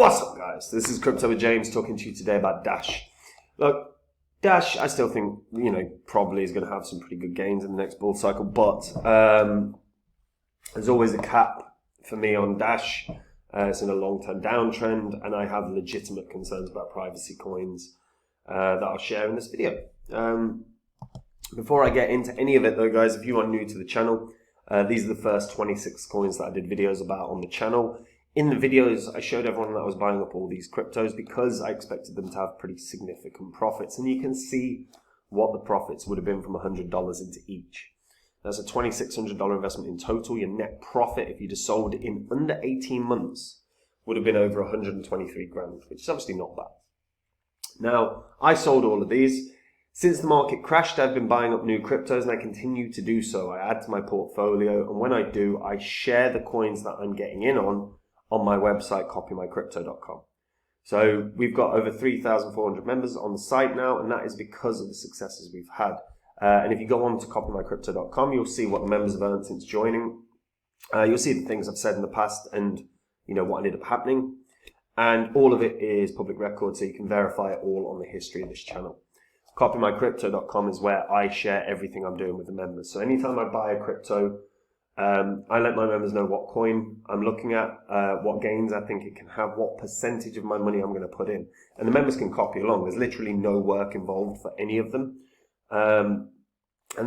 What's up, guys? This is Crypto with James talking to you today about Dash. Look, Dash, I still think, probably is going to have some pretty good gains in the next bull cycle, but there's always a cap for me on Dash. It's in a long-term downtrend, and I have legitimate concerns about privacy coins that I'll share in this video. Before I get into any of it, though, guys, if you are new to the channel, these are the first 26 coins that I did videos about on the channel. In the videos, I showed everyone that I was buying up all these cryptos because I expected them to have pretty significant profits. And you can see what the profits would have been from $100 into each. That's a $2,600 investment in total. Your net profit, if you just sold it in under 18 months, would have been over 123 grand, which is obviously not bad. Now, I sold all of these. Since the market crashed, I've been buying up new cryptos, and I continue to do so. I add to my portfolio, and when I do, I share the coins that I'm getting in on my website, copymycrypto.com. So we've got over 3,400 members on the site now, and that is because of the successes we've had. And if you go on to copymycrypto.com, you'll see what the members have earned since joining. You'll see the things I've said in the past and what ended up happening. And all of it is public record, so you can verify it all on the history of this channel. Copymycrypto.com is where I share everything I'm doing with the members. So anytime I buy a crypto, I let my members know what coin I'm looking at, what gains I think it can have, what percentage of my money I'm going to put in. And the members can copy along. There's literally no work involved for any of them. And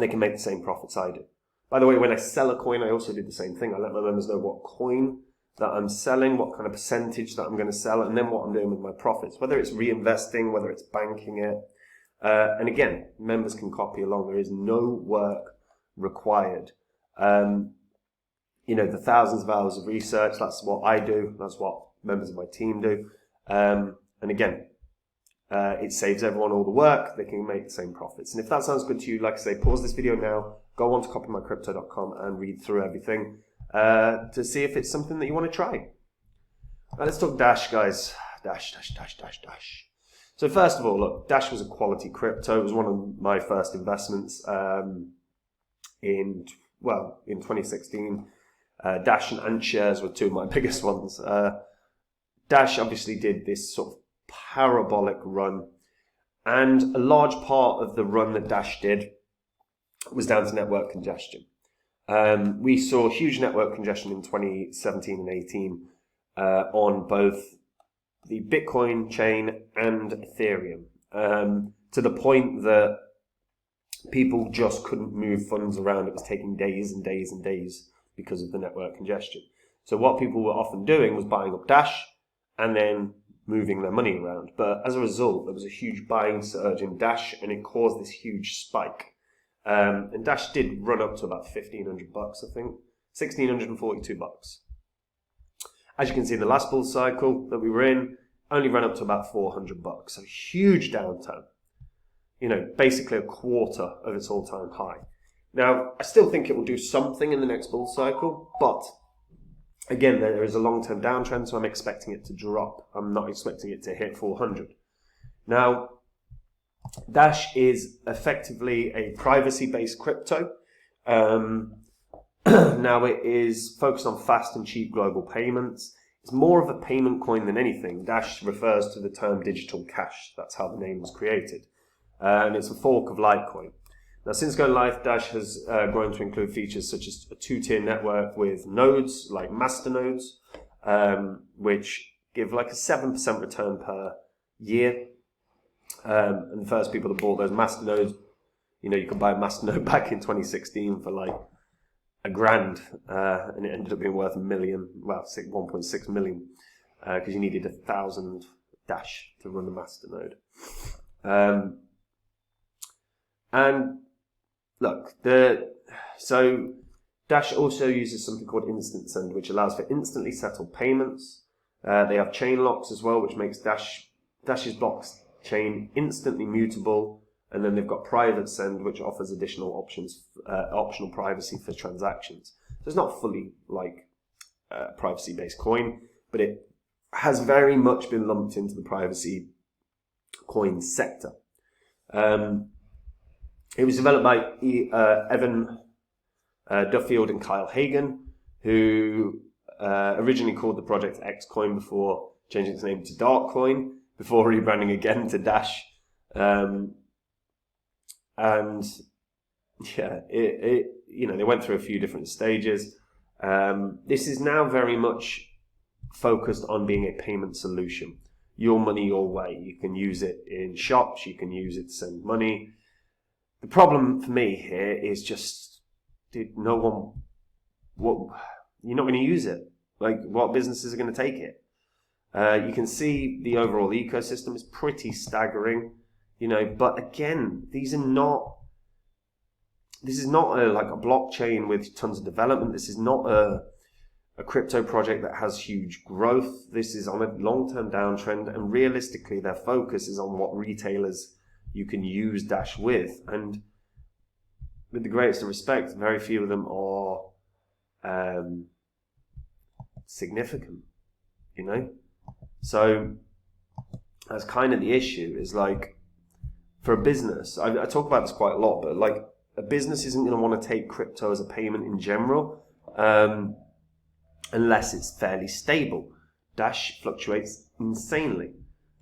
they can make the same profits I do. By the way, when I sell a coin, I also do the same thing. I let my members know what coin that I'm selling, what kind of percentage that I'm going to sell, and then what I'm doing with my profits, whether it's reinvesting, whether it's banking it. And again, members can copy along. There is no work required. The thousands of hours of research, that's what I do. That's what members of my team do. And again, it saves everyone all the work. They can make the same profits. And if that sounds good to you, like I say, pause this video now, go on to copymycrypto.com and read through everything to see if it's something that you want to try. Now, let's talk Dash, guys. Dash. So first of all, look, Dash was a quality crypto. It was one of my first investments in 2016. Dash and Ant shares were two of my biggest ones. Dash obviously did this sort of parabolic run, and a large part of the run that Dash did was down to network congestion. We saw huge network congestion in 2017 and 18 on both the Bitcoin chain and Ethereum, to the point that people just couldn't move funds around. It was taking days and days and days because of the network congestion. So what people were often doing was buying up Dash and then moving their money around. But as a result, there was a huge buying surge in Dash, and it caused this huge spike. And Dash did run up to about $1,500, I think, $1,642. As you can see, the last bull cycle that we were in only ran up to about $400. So huge downturn. Basically a quarter of its all-time high. Now, I still think it will do something in the next bull cycle, but again, there is a long-term downtrend, so I'm expecting it to drop. I'm not expecting it to hit 400. Now, Dash is effectively a privacy-based crypto. Now, it is focused on fast and cheap global payments. It's more of a payment coin than anything. Dash refers to the term digital cash. That's how the name was created. And it's a fork of Litecoin. Now, since going live, Dash has grown to include features such as a two-tier network with nodes, like master nodes, which give like a 7% return per year. And the first people that bought those master nodes, you could buy a master node back in 2016 for like $1,000, and it ended up being worth $1 million, well, 1.6 million, because you needed 1,000 Dash to run the master node. And look, so Dash also uses something called Instant Send, which allows for instantly settled payments. They have chain locks as well, which makes Dash's blockchain instantly mutable. And then they've got Private Send, which offers additional optional privacy for transactions. So it's not fully like a privacy-based coin, but it has very much been lumped into the privacy coin sector. It was developed by Evan Duffield and Kyle Hagen, who originally called the project Xcoin before changing its name to Darkcoin before rebranding again to Dash. And yeah, they went through a few different stages. This is now very much focused on being a payment solution. Your money, your way. You can use it in shops. You can use it to send money. The problem for me here is just, dude, you're not going to use it. Like, what businesses are going to take it? You can see the overall ecosystem is pretty staggering, but again, this is not like a blockchain with tons of development. This is not a crypto project that has huge growth. This is on a long-term downtrend, and realistically, their focus is on what retailers you can use Dash with. And with the greatest of respect, very few of them are significant, So that's kind of the issue, is like, for a business, I talk about this quite a lot, but like, a business isn't going to want to take crypto as a payment in general, unless it's fairly stable. Dash fluctuates insanely.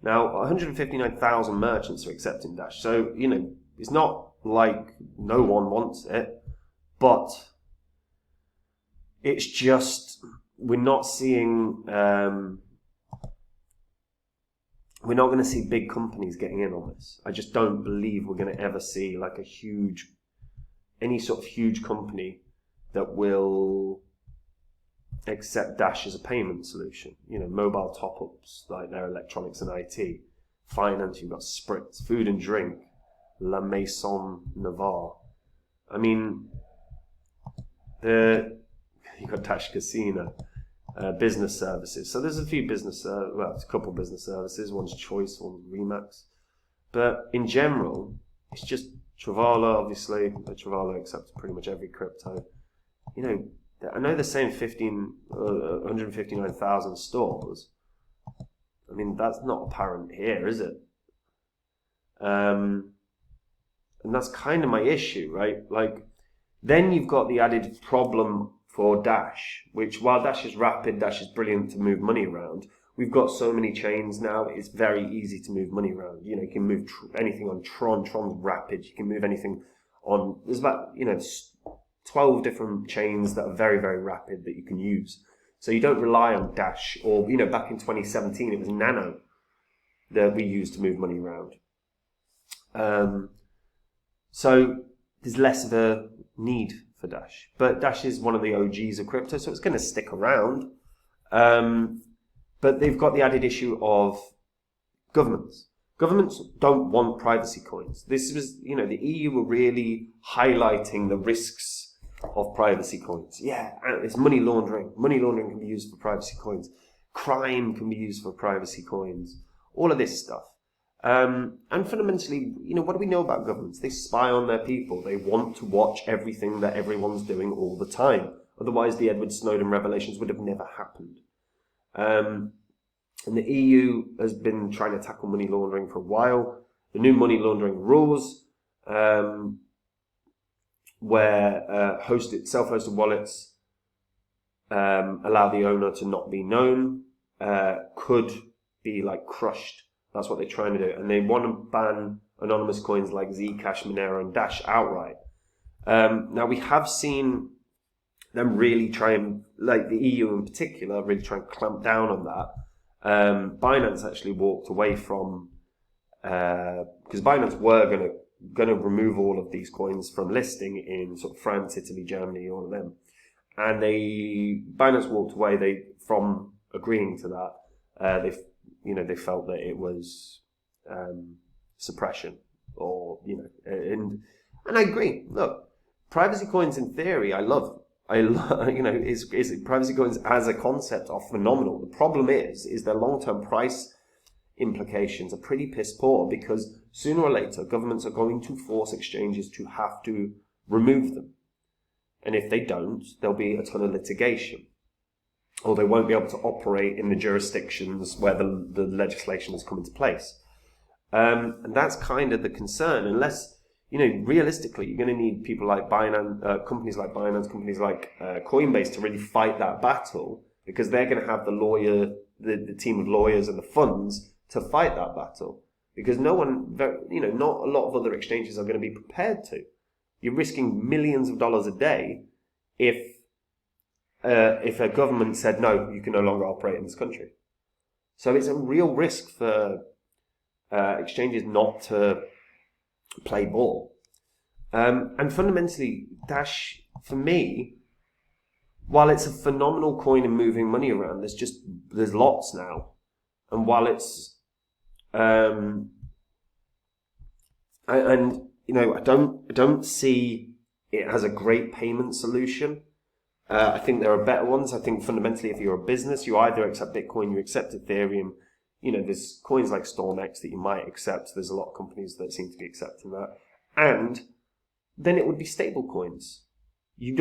Now, 159,000 merchants are accepting Dash, so, it's not like no one wants it, but it's just, we're not seeing, we're not going to see big companies getting in on this. I just don't believe we're going to ever see like any sort of huge company that will accept Dash as a payment solution. Mobile top-ups, like their electronics and IT. Finance, you've got Spritz. Food and drink, La Maison Navarre. I mean, you've got Dash Casino. Business services. So there's a few it's a couple business services. One's Choice, one's Remax. But in general, it's just Travala, obviously. Travala accepts pretty much every crypto. I know they're saying 159,000 stores. I mean, that's not apparent here, is it? And that's kind of my issue, right? Like, then you've got the added problem for Dash, which, while Dash is rapid, Dash is brilliant to move money around. We've got so many chains now, it's very easy to move money around. You can move anything on Tron. Tron's rapid. You can move anything on, there's about, 12 different chains that are very, very rapid that you can use. So you don't rely on Dash, or, back in 2017, it was Nano that we used to move money around. So there's less of a need for Dash. But Dash is one of the OGs of crypto, so it's going to stick around. But they've got the added issue of governments. Governments don't want privacy coins. This was, the EU were really highlighting the risks of privacy coins. Yeah, it's money laundering. Money laundering can be used for privacy coins. Crime can be used for privacy coins. All of this stuff. And fundamentally, what do we know about governments? They spy on their people. They want to watch everything that everyone's doing all the time. Otherwise, the Edward Snowden revelations would have never happened. And the EU has been trying to tackle money laundering for a while. The new money laundering rules, where self-hosted wallets allow the owner to not be known, could be like crushed. That's what they're trying to do. And they want to ban anonymous coins like Zcash, Monero, and Dash outright. Now, we have seen them really try and, like the EU in particular, really try and clamp down on that. Binance actually walked away from, because Binance were going to remove all of these coins from listing in sort of France, Italy, Germany, all of them. And Binance walked away from agreeing to that. They felt that it was suppression, or and I agree. Look, privacy coins in theory, I love privacy coins as a concept are phenomenal. The problem is their long-term price implications are pretty piss poor, because sooner or later governments are going to force exchanges to have to remove them, and if they don't, there'll be a ton of litigation. Or they won't be able to operate in the jurisdictions where the legislation has come into place. And that's kind of the concern. Unless, realistically, you're going to need people like Binance, companies like Binance, companies like Coinbase to really fight that battle, because they're going to have the the team of lawyers and the funds to fight that battle, because not a lot of other exchanges are going to be prepared to. You're risking millions of dollars a day if a government said, no, you can no longer operate in this country. So it's a real risk for exchanges not to play ball. And fundamentally, Dash, for me, while it's a phenomenal coin in moving money around, there's lots now. And while it's, I don't see it as a great payment solution. I think there are better ones. I think fundamentally, if you're a business, you either accept Bitcoin, you accept Ethereum. There's coins like StormX that you might accept. There's a lot of companies that seem to be accepting that. And then it would be stable coins. You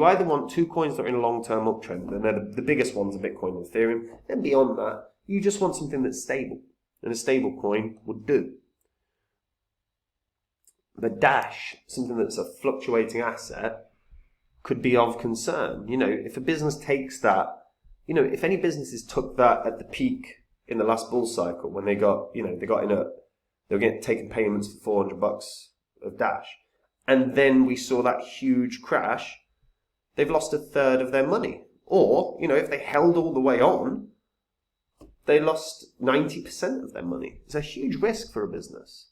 either want two coins that are in a long-term uptrend, and they're the biggest ones are Bitcoin and Ethereum. Then beyond that, you just want something that's stable. And a stable coin would do. But Dash, something that's a fluctuating asset, could be of concern. If a business takes that, if any businesses took that at the peak in the last bull cycle when they were getting taking payments for $400 of Dash, and then we saw that huge crash, they've lost a third of their money. Or, if they held all the way on, they lost 90% of their money. It's a huge risk for a business.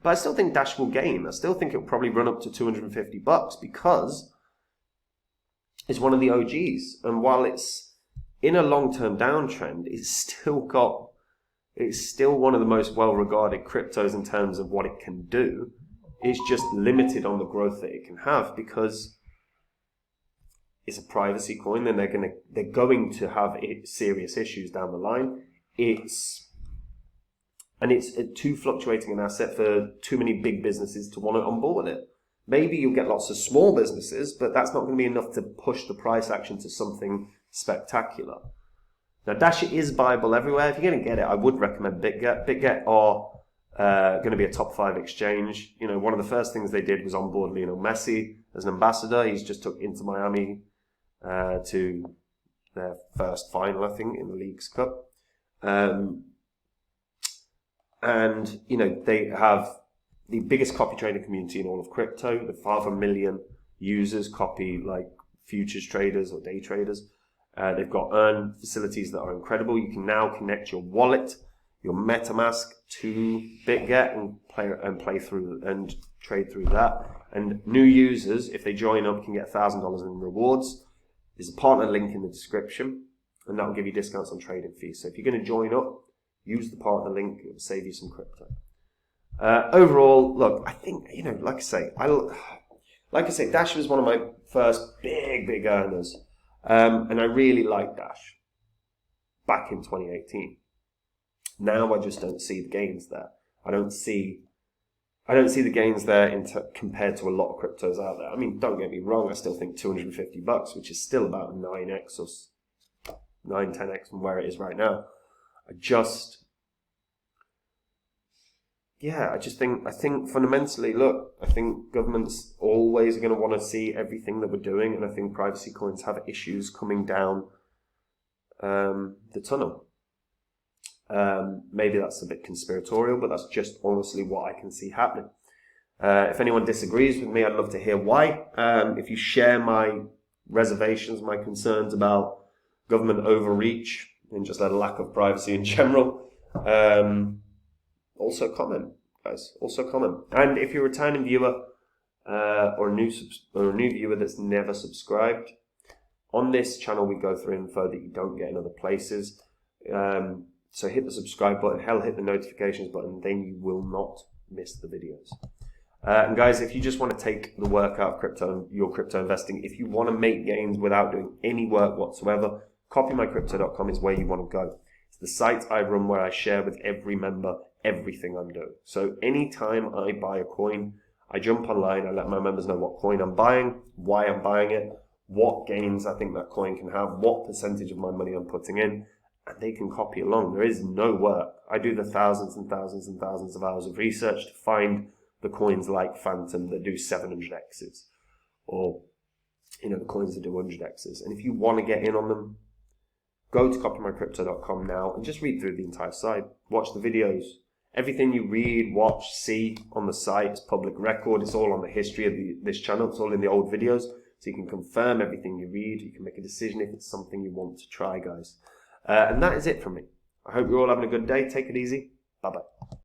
But I still think Dash will gain. I still think it'll probably run up to $250 because it's one of the OGs. And while it's in a long-term downtrend, it's still one of the most well-regarded cryptos in terms of what it can do. It's just limited on the growth that it can have because it's a privacy coin, and they're going to have serious issues down the line. It's too fluctuating an asset for too many big businesses to want to onboard it. Maybe you'll get lots of small businesses, but that's not going to be enough to push the price action to something spectacular. Now, Dash is buyable everywhere. If you're going to get it, I would recommend BitGet. BitGet are going to be a top 5 exchange. One of the first things they did was onboard Lionel Messi as an ambassador. He's just took Inter Miami to their first final, I think, in the Leagues Cup. And they have the biggest copy trading community in all of crypto. They've 500,000 users copy like futures traders or day traders. They've got earn facilities that are incredible. You can now connect your wallet, your MetaMask to BitGet and play through and trade through that. And new users, if they join up, can get $1,000 in rewards. There's a partner link in the description, and that will give you discounts on trading fees. So if you're going to join up, use the partner link. It will save you some crypto. Overall, look, I think, like I say, Dash was one of my first big earners. And I really liked Dash back in 2018. Now I just don't see the gains there. I don't see the gains there compared to a lot of cryptos out there. I mean, don't get me wrong, I still think $250, which is still about 9x or 10x from where it is right now. I think fundamentally, look, I think governments always are going to want to see everything that we're doing, and I think privacy coins have issues coming down the tunnel. Maybe that's a bit conspiratorial, but that's just honestly what I can see happening. If anyone disagrees with me, I'd love to hear why. If you share my reservations, my concerns about government overreach and just a lack of privacy in general, also comment, guys. Also comment. And if you're a returning viewer or a new viewer that's never subscribed, on this channel we go through info that you don't get in other places. So hit the subscribe button, hit the notifications button, then you will not miss the videos. And guys, if you just want to take the work out of crypto and your crypto investing, if you want to make gains without doing any work whatsoever, copymycrypto.com is where you want to go. It's the site I run where I share with every member everything I'm doing. So anytime I buy a coin, I jump online, I let my members know what coin I'm buying, why I'm buying it, what gains I think that coin can have, what percentage of my money I'm putting in, and they can copy along. There is no work. I do the thousands and thousands and thousands of hours of research to find the coins like Phantom that do 700x's, or the coins that do 100x's. And if you want to get in on them, go to copymycrypto.com now and just read through the entire site. Watch the videos. Everything you read, watch, see on the site is public record. It's all on the history of this channel. It's all in the old videos. So you can confirm everything you read. You can make a decision if it's something you want to try, guys. And that is it from me. I hope you're all having a good day. Take it easy. Bye-bye.